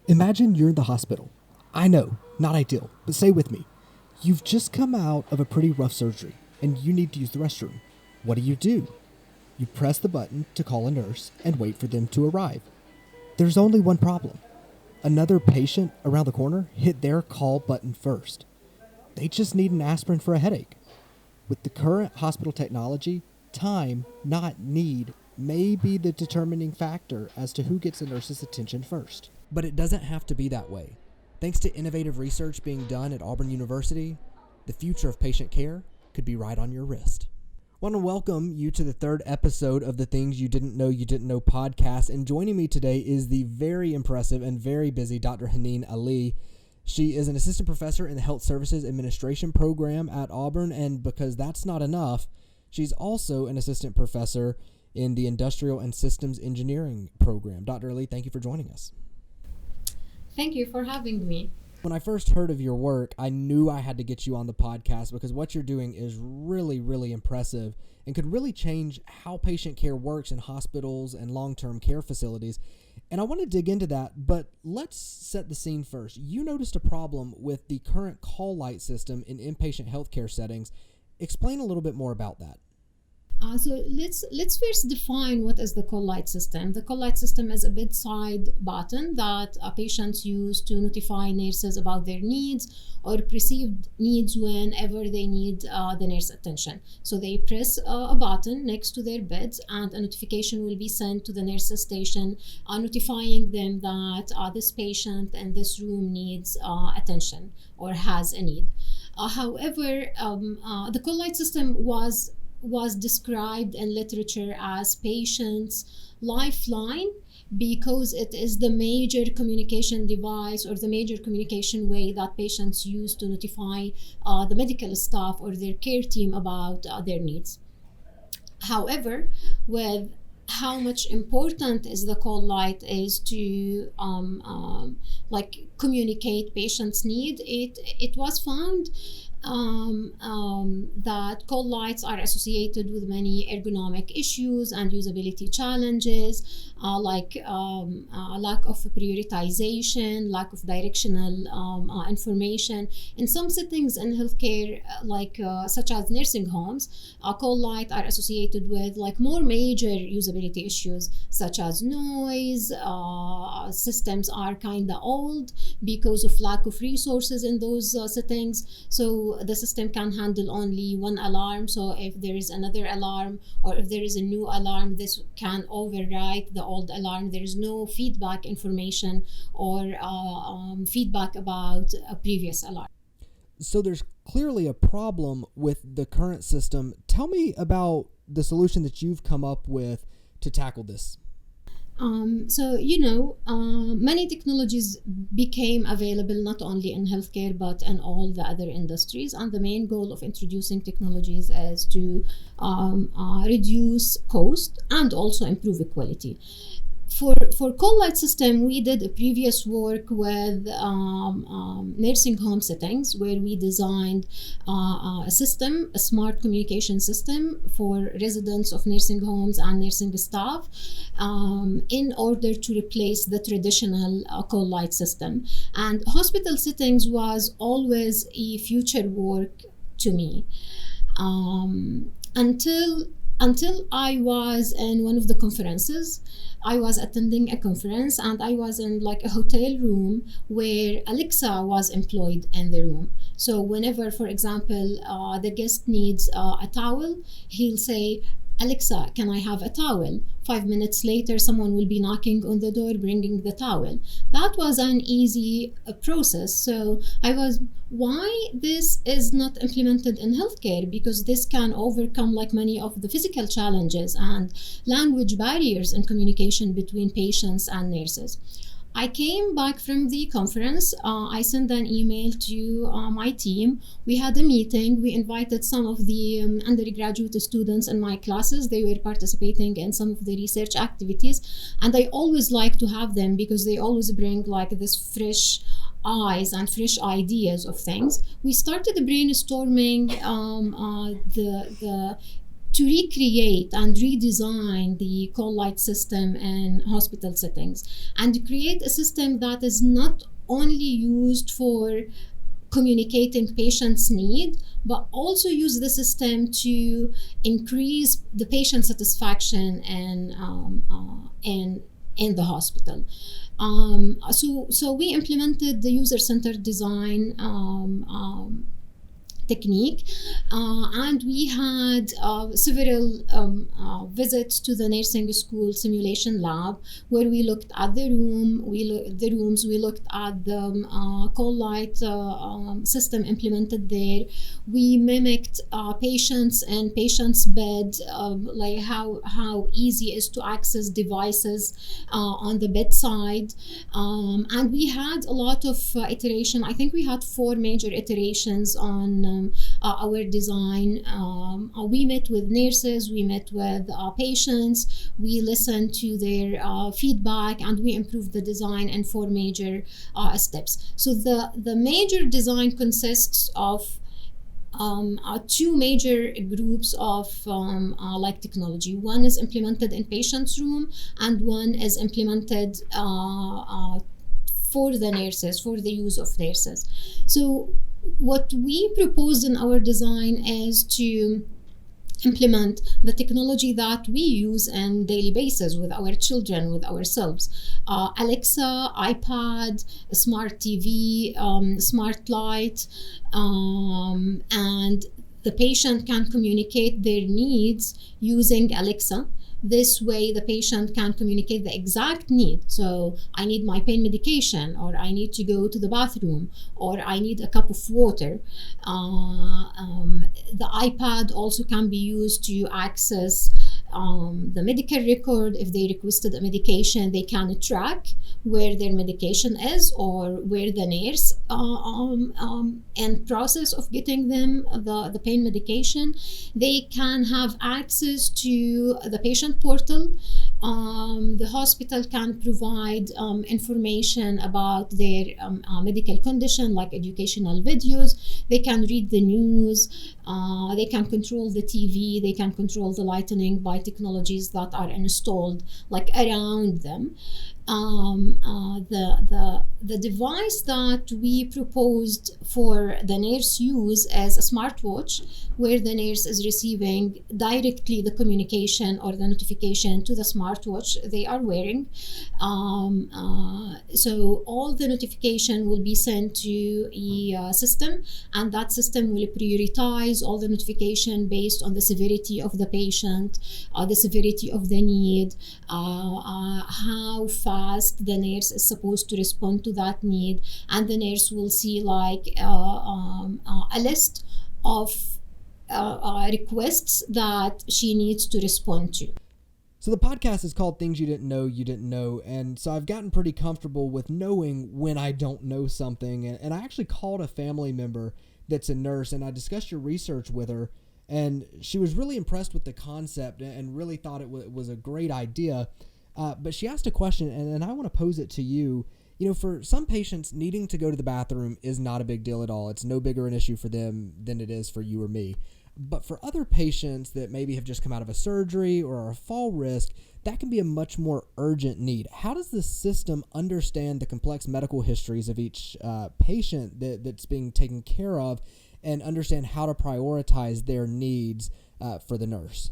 Imagine you're in the hospital. I know, not ideal, but stay with me. You've just come out of a pretty rough surgery, and you need to use the restroom. What do? You press the button to call a nurse and wait for them to arrive. There's only one problem. Another patient around the corner hit their call button first. They just need an aspirin for a headache. With the current hospital technology, time, not need, may be the determining factor as to who gets a nurse's attention first. But it doesn't have to be that way. Thanks to innovative research being done at Auburn University, the future of patient care could be right on your wrist. I want to welcome you to the third episode of the Things You Didn't Know podcast, and joining me today is the very impressive and very busy Dr. Haneen Ali. She is an assistant professor in the Health Services Administration program at Auburn, and because that's not enough, she's also an assistant professor in the Industrial and Systems Engineering program. Dr. Ali, thank you for joining us. Thank you for having me. When I first heard of your work, I knew I had to get you on the podcast because what you're doing is really, really impressive and could really change how patient care works in hospitals and long-term care facilities. And I want to dig into that, but let's set the scene first. You noticed a problem with the current call light system in inpatient healthcare settings. Explain a little bit more about that. So let's first define what is the call light system. The call light system is a bedside button that patients use to notify nurses about their needs or perceived needs whenever they need the nurse attention. So they press a button next to their beds, and a notification will be sent to the nurse's station notifying them that this patient in this room needs attention or has a need. However, the call light system was described in literature as patients' lifeline because it is the major communication device or the major communication way that patients use to notify the medical staff or their care team about their needs. However, with how much important is the call light is to communicate patients' need, it was found that call lights are associated with many ergonomic issues and usability challenges, like lack of prioritization, lack of directional information. In some settings in healthcare, such as nursing homes, call lights are associated with more major usability issues, such as noise. Systems are kind of old because of lack of resources in those settings. So the system can handle only one alarm. So if there is another alarm or if there is a new alarm, this can override the old alarm. There is no feedback information or feedback about a previous alarm. So there's clearly a problem with the current system. Tell me about the solution that you've come up with to tackle this. Many technologies became available not only in healthcare but in all the other industries, and the main goal of introducing technologies is to reduce cost and also improve quality. For call light system, we did a previous work with nursing home settings where we designed a smart communication system for residents of nursing homes and nursing staff in order to replace the traditional call light system. And hospital settings was always a future work to me. Until I was in one of the conferences. I was attending a conference and I was in a hotel room where Alexa was employed in the room. So whenever, for example, the guest needs a towel, he'll say, "Alexa, can I have a towel?" 5 minutes later, someone will be knocking on the door, bringing the towel. That was an easy process. So why this is not implemented in healthcare? Because this can overcome many of the physical challenges and language barriers in communication between patients and nurses. I came back from the conference. I sent an email to my team. We had a meeting. We invited some of the undergraduate students in my classes. They were participating in some of the research activities. And I always like to have them because they always bring this fresh eyes and fresh ideas of things. We started brainstorming to recreate and redesign the call light system in hospital settings, and create a system that is not only used for communicating patient's need, but also use the system to increase the patient satisfaction in the hospital. So we implemented the user-centered design technique, and we had several visits to the nursing school simulation lab, where we looked at the rooms, we looked at the call light system implemented there. We mimicked patients and patients' bed, like how easy it is to access devices on the bedside, and we had a lot of iteration. I think we had 4 major iterations on our design. We met with nurses, we met with patients, we listened to their feedback, and we improved the design in 4 major steps. So the major design consists of 2 major groups of light technology. One is implemented in patient's room, and one is implemented for the nurses, for the use of nurses. So what we proposed in our design is to implement the technology that we use on daily basis with our children, with ourselves. Alexa, iPad, smart TV, smart light, and the patient can communicate their needs using Alexa. This way, the patient can communicate the exact need. So, I need my pain medication, or I need to go to the bathroom, or I need a cup of water. The iPad also can be used to access the medical record. If they requested a medication, they can track where their medication is, or where the nurse in process of getting them the pain medication. They can have access to the patient portal. The hospital can provide information about their medical condition, like educational videos. They can read the news. They can control the TV. They can control the lighting by technologies that are installed like around them. The device that we proposed for the nurse use as a smartwatch, where the nurse is receiving directly the communication or the notification to the smartwatch they are wearing. So all the notification will be sent to a system, and that system will prioritize all the notification based on the severity of the patient, the severity of the need, how fast the nurse is supposed to respond to that need, and the nurse will see like a list of requests that she needs to respond to. So the podcast is called Things You Didn't Know, and so I've gotten pretty comfortable with knowing when I don't know something, and I actually called a family member that's a nurse, and I discussed your research with her, and she was really impressed with the concept and really thought it was a great idea. But she asked a question, and I want to pose it to you. You know, for some patients, needing to go to the bathroom is not a big deal at all. It's no bigger an issue for them than it is for you or me. But for other patients that maybe have just come out of a surgery or are a fall risk, that can be a much more urgent need. How does the system understand the complex medical histories of each patient that's being taken care of, and understand how to prioritize their needs for the nurse?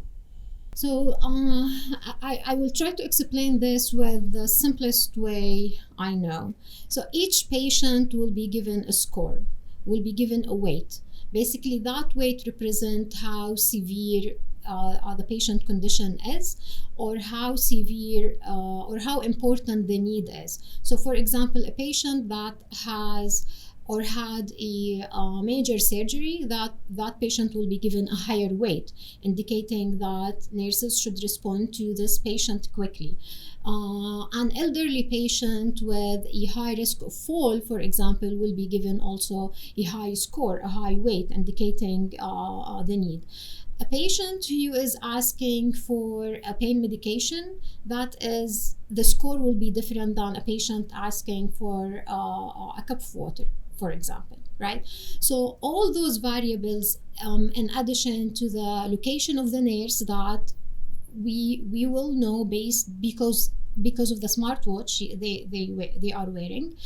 So I will try to explain this with the simplest way I know. So each patient will be given a score, will be given a weight. Basically, that weight represents how severe the patient condition is, or how severe or how important the need is. So, for example, a patient that has or had a major surgery, that patient will be given a higher weight, indicating that nurses should respond to this patient quickly. An elderly patient with a high risk of fall, for example, will be given also a high score, a high weight, indicating the need. A patient who is asking for a pain medication, that is, the score will be different than a patient asking for a cup of water, for example, right? So all those variables, in addition to the location of the nurse that we will know because of the smartwatch they are wearing.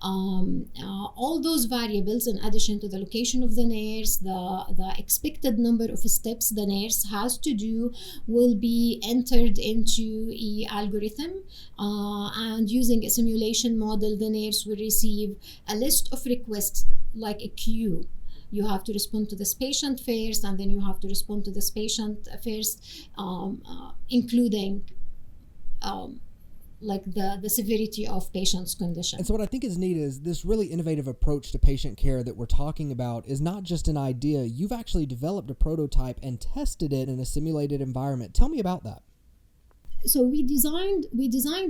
All those variables, in addition to the location of the nurse, the expected number of steps the nurse has to do, will be entered into a algorithm, and using a simulation model, the nurse will receive a list of requests like a queue. You have to respond to this patient first, and then you have to respond to this patient first, including like the severity of patient's condition. And so what I think is neat is this really innovative approach to patient care that we're talking about is not just an idea. You've actually developed a prototype and tested it in a simulated environment. Tell me about that. So we designed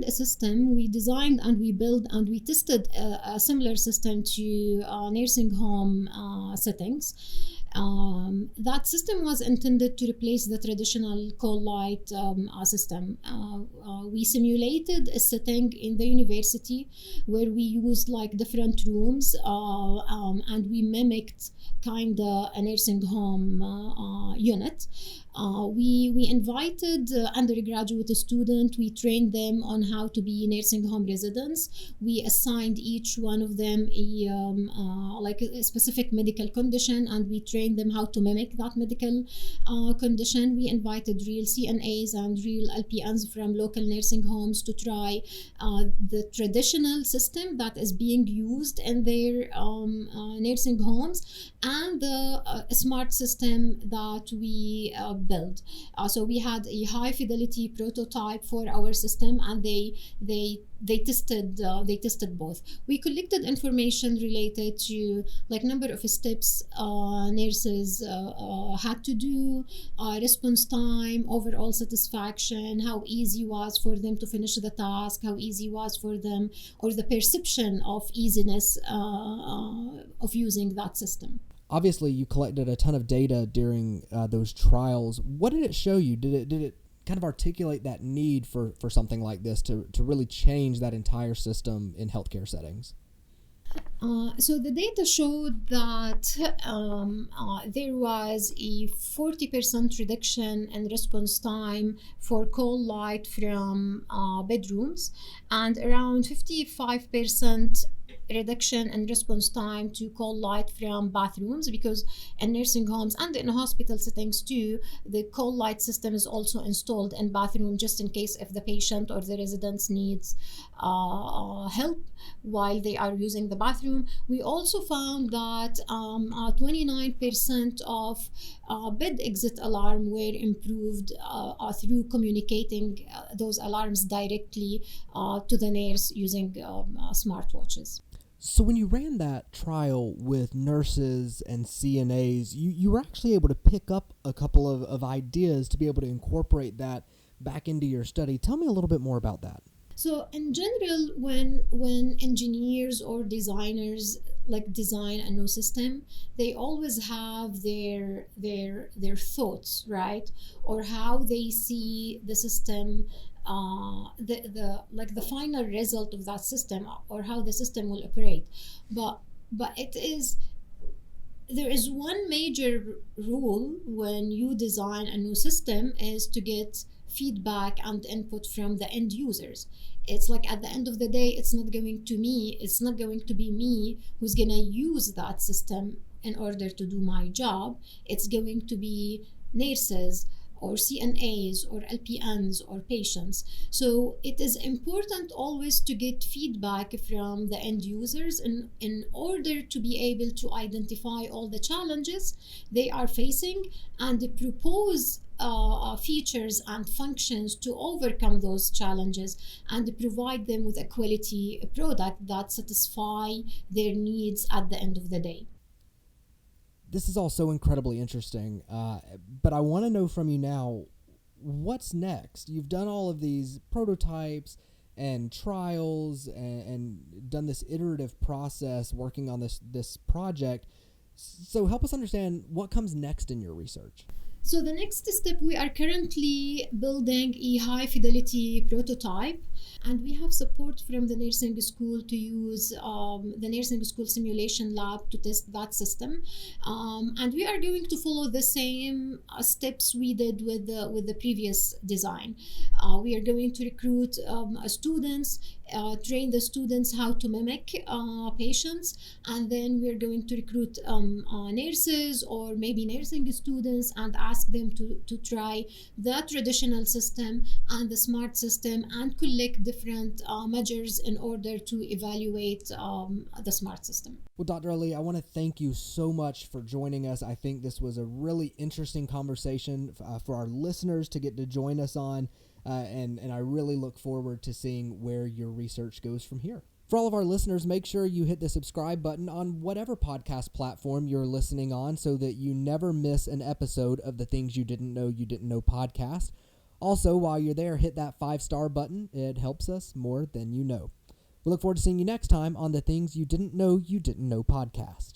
a system. We designed and we built and we tested a similar system to nursing home settings. That system was intended to replace the traditional call light system. We simulated a setting in the university where we used like different rooms, and we mimicked kind of a nursing home unit. We invited undergraduate students. We trained them on how to be nursing home residents. We assigned each one of them like a specific medical condition, and we trained them how to mimic that medical condition. We invited real CNAs and real LPNs from local nursing homes to try the traditional system that is being used in their nursing homes, and the smart system that we built. So we had a high fidelity prototype for our system, and they tested both. We collected information related to like number of steps nurses had to do, response time, overall satisfaction, how easy was for them to finish the task, how easy was for them, or the perception of easiness of using that system. Obviously, you collected a ton of data during those trials. What did it show you? Did it kind of articulate that need for something like this to really change that entire system in healthcare settings? So the data showed that there was a 40% reduction in response time for call light from bedrooms, and around 55% reduction in response time to call light from bathrooms, because in nursing homes and in hospital settings too, the call light system is also installed in bathroom just in case if the patient or the residents needs help while they are using the bathroom. We also found that 29% of bed exit alarm were improved through communicating those alarms directly to the nurse using smartwatches. So when you ran that trial with nurses and CNAs, you were actually able to pick up a couple of ideas to be able to incorporate that back into your study. Tell me a little bit more about that. So in general, when engineers or designers like design a new system, they always have their thoughts, right? Or how they see the system, the final result of that system, or how the system will operate. But there is one major rule when you design a new system, is to get feedback and input from the end users. It's like at the end of the day, it's not going to be me who's gonna use that system in order to do my job. It's going to be nurses or CNAs or LPNs or patients. So it is important always to get feedback from the end users in order to be able to identify all the challenges they are facing and propose features and functions to overcome those challenges, and provide them with a quality product that satisfy their needs at the end of the day. This is all so incredibly interesting, but I want to know from you now, what's next? You've done all of these prototypes and trials and done this iterative process working on this project. So help us understand what comes next in your research. So the next step, we are currently building a high fidelity prototype, and we have support from the nursing school to use the nursing school simulation lab to test that system. And we are going to follow the same steps we did with the previous design. We are going to recruit students, train the students how to mimic patients, and then we're going to recruit nurses or maybe nursing students and ask them to try the traditional system and the smart system and collect different measures in order to evaluate the smart system. Well, Dr. Ali, I want to thank you so much for joining us. I think this was a really interesting conversation for our listeners to get to join us on, and I really look forward to seeing where your research goes from here. For all of our listeners, make sure you hit the subscribe button on whatever podcast platform you're listening on so that you never miss an episode of the Things You Didn't Know podcast. Also, while you're there, hit that 5-star button. It helps us more than you know. We look forward to seeing you next time on the Things You Didn't Know podcast.